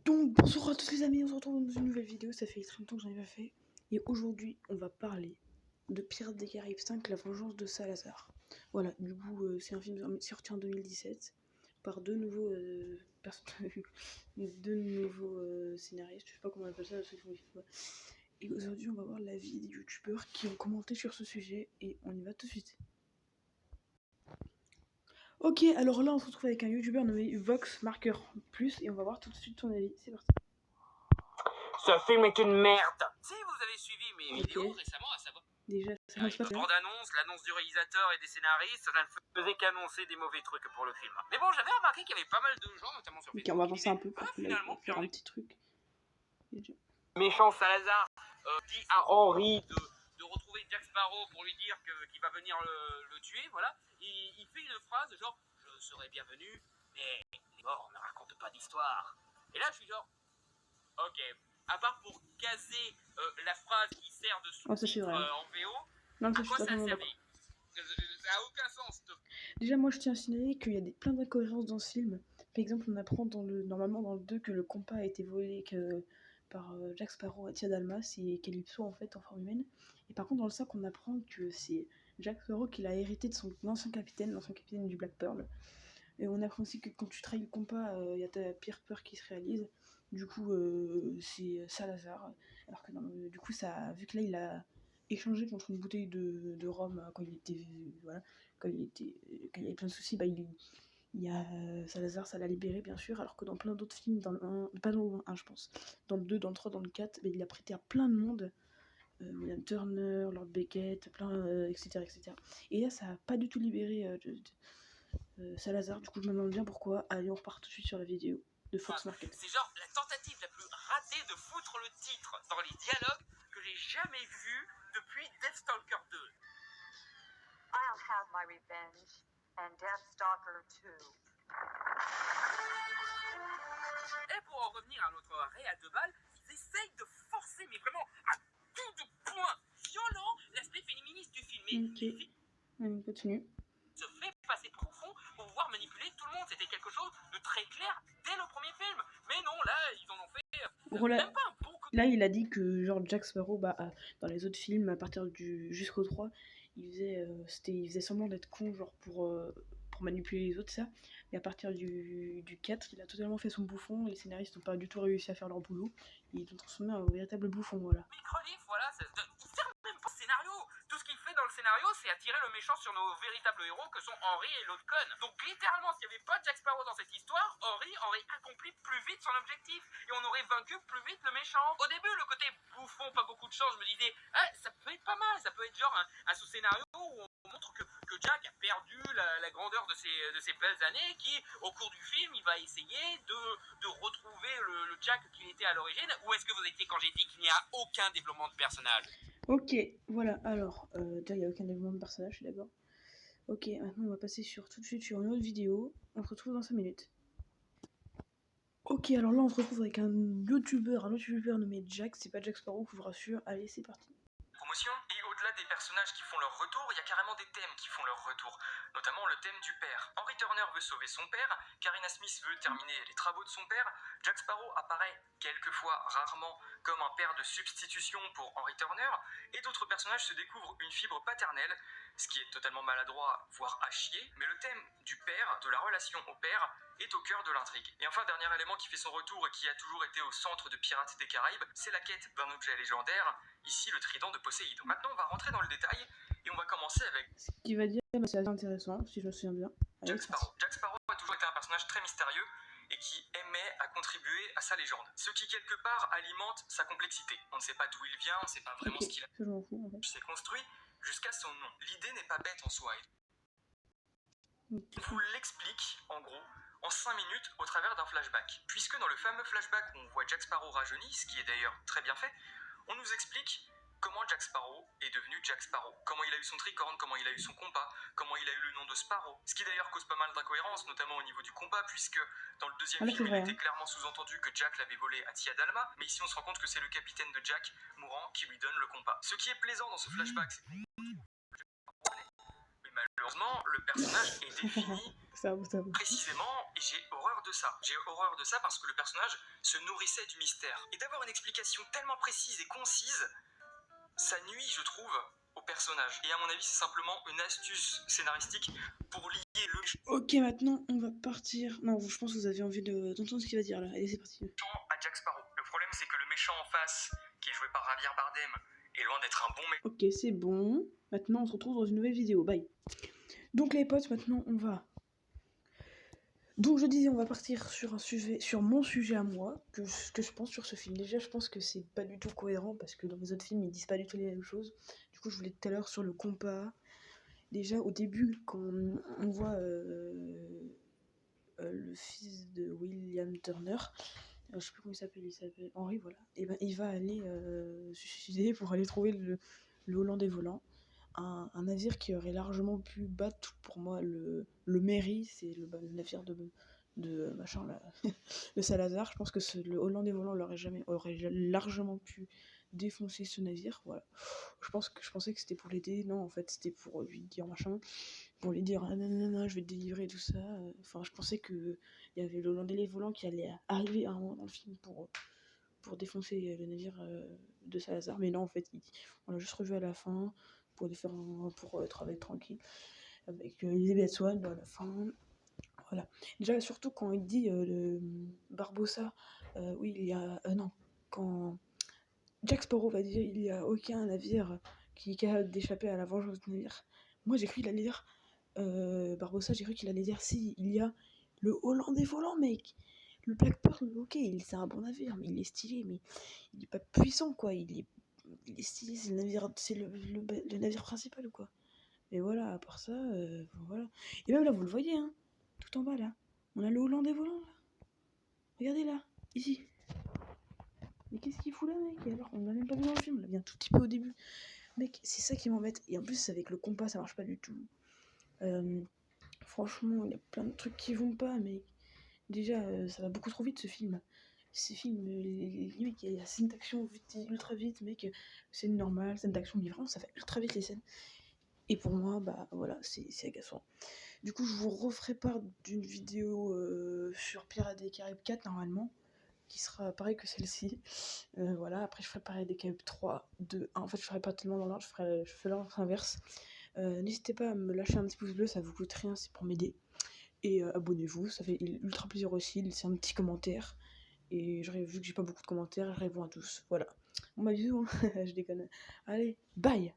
Donc bonjour à tous les amis, on se retrouve dans une nouvelle vidéo, ça fait très longtemps que j'en ai pas fait. Et aujourd'hui on va parler de Pirates des Caraïbes 5, la vengeance de Salazar. Voilà, du coup c'est un film sorti en 2017 par deux nouveaux scénaristes, je sais pas comment on appelle ça, ceux qui font les films. Et aujourd'hui on va voir l'avis des youtubeurs qui ont commenté sur ce sujet et on y va tout de suite. Ok, alors là on se retrouve avec un youtubeur nommé Vox Marker Plus et on va voir tout de suite son avis, c'est parti. Ce film est une merde. Si vous avez suivi mes vidéos récemment, à savoir déjà, ça passe pas. Bande-annonce, l'annonce du réalisateur et des scénaristes, ça ne faisait qu'annoncer des mauvais trucs pour le film. Mais bon, j'avais remarqué qu'il y avait pas mal de gens, notamment sur Facebook. Ok, on va avancer un peu pour finalement faire un petit truc. Méchant Salazar dit à Henry de retrouver Jack Sparrow pour lui dire qu'il va venir le tuer, voilà. Il fait une phrase genre je serai bienvenu, mais les morts ne racontent pas d'histoire. Et là, je suis genre ok. À part pour caser la phrase qui sert de sous-titre en VO, non, à quoi ça a servi? Ça n'a aucun sens. Déjà, moi, je tiens à signaler qu'il y a plein d'incohérences dans ce film. Par exemple, on apprend normalement dans le 2 que le compas a été volé par Jack Sparrow à Tia Dalmas et Calypso en fait en forme humaine. Et par contre, dans le 5, on apprend que c'est Jack Sparrow qui l'a hérité de son ancien capitaine du Black Pearl. Et on apprend aussi que quand tu trahis le compas, il y a ta pire peur qui se réalise. Du coup, c'est Salazar. Alors que du coup, vu que là, il a échangé contre une bouteille de rhum quand il était. Voilà, quand il y avait plein de soucis, il y a Salazar, ça l'a libéré, bien sûr. Alors que dans plein d'autres films, dans le 1, pas dans le 1, je pense, dans le 2, dans le 3, dans le 4, il a prêté à plein de monde. William Turner, Lord Beckett, etc., etc. Et là, ça a pas du tout libéré Salazar, du coup je me demande bien pourquoi. Allez, on repart tout de suite sur la vidéo de Fox Market. C'est genre la tentative la plus ratée de foutre le titre dans les dialogues que j'ai jamais vu depuis Deathstalker 2. I'll have my revenge, and Deathstalker 2. Et pour en revenir à notre arrêt à deux balles, ils essayent de forcer, mais vraiment à tout de point violent, l'aspect féministe du film. Ok, allez, on continue. Se fait passer profond pour pouvoir manipuler tout le monde. C'était quelque chose de très clair dès le premier film. Mais non, là, ils en ont fait même pas un bon coup. Là, il a dit que genre Jack Sparrow, dans les autres films, à partir jusqu'au 3, il faisait semblant d'être con, genre pour manipuler les autres, ça. Mais à partir du 4, il a totalement fait son bouffon. Les scénaristes n'ont pas du tout réussi à faire leur boulot. Ils l'ont transformé en véritable bouffon, voilà. Microlif, voilà, il sert même pas au scénario. Tout ce qu'il fait dans le scénario, c'est attirer le méchant sur nos véritables héros que sont Henry et l'autre conne. Donc littéralement, s'il n'y avait pas Jack Sparrow dans cette histoire, Henry aurait accompli plus vite son objectif et on aurait vaincu plus vite le méchant. Au début, le côté bouffon, pas beaucoup de chance, je me disais, ah, ça peut être pas mal, ça peut être genre un sous-scénario où on montre que Jack a perdu la grandeur de ses belles années, qui au cours du film, il va essayer de retrouver le Jack qu'il était à l'origine. Où est-ce que vous étiez quand j'ai dit qu'il n'y a aucun développement de personnage? Ok, voilà, alors, déjà il n'y a aucun développement de personnage, je suis d'accord. Ok, maintenant on va passer tout de suite sur une autre vidéo. On se retrouve dans 5 minutes. Ok, alors là on se retrouve avec un autre youtubeur nommé Jack, c'est pas Jack Sparrow, je vous rassure. Allez, c'est parti. Promotion. Et au-delà des personnages qui font leur retour, il y a carrément des thèmes qui font leur retour, notamment le thème du père. Henry Turner veut sauver son père, Karina Smith veut terminer les travaux de son père, Jack Sparrow apparaît quelquefois, rarement, comme un père de substitution pour Henry Turner, et d'autres personnages se découvrent une fibre paternelle, ce qui est totalement maladroit, voire à chier, mais le thème du père, de la relation au père, est au cœur de l'intrigue. Et enfin, dernier élément qui fait son retour et qui a toujours été au centre de Pirates des Caraïbes, c'est la quête d'un objet légendaire, ici le trident de Poséidon. Maintenant, on va rentrer dans le détail et on va commencer avec ce qu'il va dire, c'est assez intéressant, si je me souviens bien. Allez, Jack Sparrow. Jack Sparrow a toujours été un personnage très mystérieux et qui aimait à contribuer à sa légende, ce qui quelque part alimente sa complexité. On ne sait pas d'où il vient, on ne sait pas vraiment ce qu'il s'est construit jusqu'à son nom. L'idée n'est pas bête en soi. On vous l'explique, en gros, en 5 minutes au travers d'un flashback. Puisque dans le fameux flashback où on voit Jack Sparrow rajeuni, ce qui est d'ailleurs très bien fait, on nous explique comment Jack Sparrow est devenu Jack Sparrow. Comment il a eu son tricorne, comment il a eu son compas, comment il a eu le nom de Sparrow. Ce qui d'ailleurs cause pas mal d'incohérences, notamment au niveau du compas, puisque dans le deuxième film, il était clairement sous-entendu que Jack l'avait volé à Tia Dalma, mais ici on se rend compte que c'est le capitaine de Jack, mourant, qui lui donne le compas. Ce qui est plaisant dans ce flashback, c'est malheureusement, le personnage est défini ça. précisément, et j'ai horreur de ça. J'ai horreur de ça parce que le personnage se nourrissait du mystère. Et d'avoir une explication tellement précise et concise, ça nuit, je trouve, au personnage. Et à mon avis, c'est simplement une astuce scénaristique pour lier le méchant. Ok, maintenant, on va partir. Non, je pense que vous avez envie d'entendre ce qu'il va dire, là. Allez, c'est parti. À Jack Sparrow. Le problème, c'est que le méchant en face, qui est joué par Javier Bardem, est loin d'être un bon méchant. Ok, c'est bon. Maintenant, on se retrouve dans une nouvelle vidéo. Bye. Donc, les potes, maintenant, on va... Donc, je disais, on va partir sur un sujet, sur mon sujet à moi, que je pense sur ce film. Déjà, je pense que c'est pas du tout cohérent, parce que dans les autres films, ils disent pas du tout les mêmes choses. Du coup, je voulais tout à l'heure sur le compas. Déjà, au début, quand on voit le fils de William Turner, je sais plus comment il s'appelle Henry, voilà. Et ben, il va aller se suicider pour aller trouver le Hollandais volant. Un navire qui aurait largement pu battre, pour moi, le Mary, c'est le navire de machin là, le Salazar. Je pense que le Hollandais volant aurait largement pu défoncer ce navire, voilà. Je pensais que c'était pour l'aider, non, en fait c'était pour lui dire machin, pour lui dire ah, non, je vais te délivrer tout ça. Enfin, je pensais que il y avait le Hollandais volant qui allait arriver à un moment dans le film pour défoncer le navire de Salazar, mais non, en fait on l'a juste revu à la fin pour travailler tranquille avec Elizabeth Swann à la fin. Voilà. Déjà, surtout quand il dit le Barbossa, oui, il y a. Non, quand Jack Sparrow va dire il n'y a aucun navire qui est capable d'échapper à la vengeance du navire. Moi, j'ai cru qu'il allait dire. Barbossa, j'ai cru qu'il allait dire si, il y a le Hollandais volant, mec. Le Black Pearl, ok, c'est un bon navire, mais il est stylé, mais il est pas puissant, quoi. Il est stylé, c'est le navire principal, quoi. Et voilà, à part ça, voilà. Et même là, vous le voyez, hein, tout en bas, là. On a le Hollandais volant, là. Regardez, là, ici. Mais qu'est-ce qu'il fout là, mec? Et alors, on l'a même pas vu dans le film, on l'a vu un tout petit peu au début. Mec, c'est ça qui m'embête. Et en plus, avec le compas, ça marche pas du tout. Franchement, il y a plein de trucs qui vont pas, mais déjà, ça va beaucoup trop vite, ce film. Ces films, limite, il y a la scène d'action ultra vite, mec. Scène normale, scène d'action, mais vraiment, ça va ultra vite, les scènes. Et pour moi, bah voilà, c'est agaçant. Du coup, je vous referai part d'une vidéo sur Pirates des Caraïbes 4, normalement, qui sera pareil que celle-ci. Voilà, après je ferai Pirates des Caraïbes 3, 2, 1. En fait, je ferai pas tellement dans l'ordre, je fais l'ordre inverse. N'hésitez pas à me lâcher un petit pouce bleu, ça vous coûte rien, c'est pour m'aider. Et abonnez-vous, ça fait ultra plaisir aussi, laissez un petit commentaire. Et vu que j'ai pas beaucoup de commentaires, je réponds à tous. Voilà. Bon bah bisous, hein. Je déconne. Allez, bye!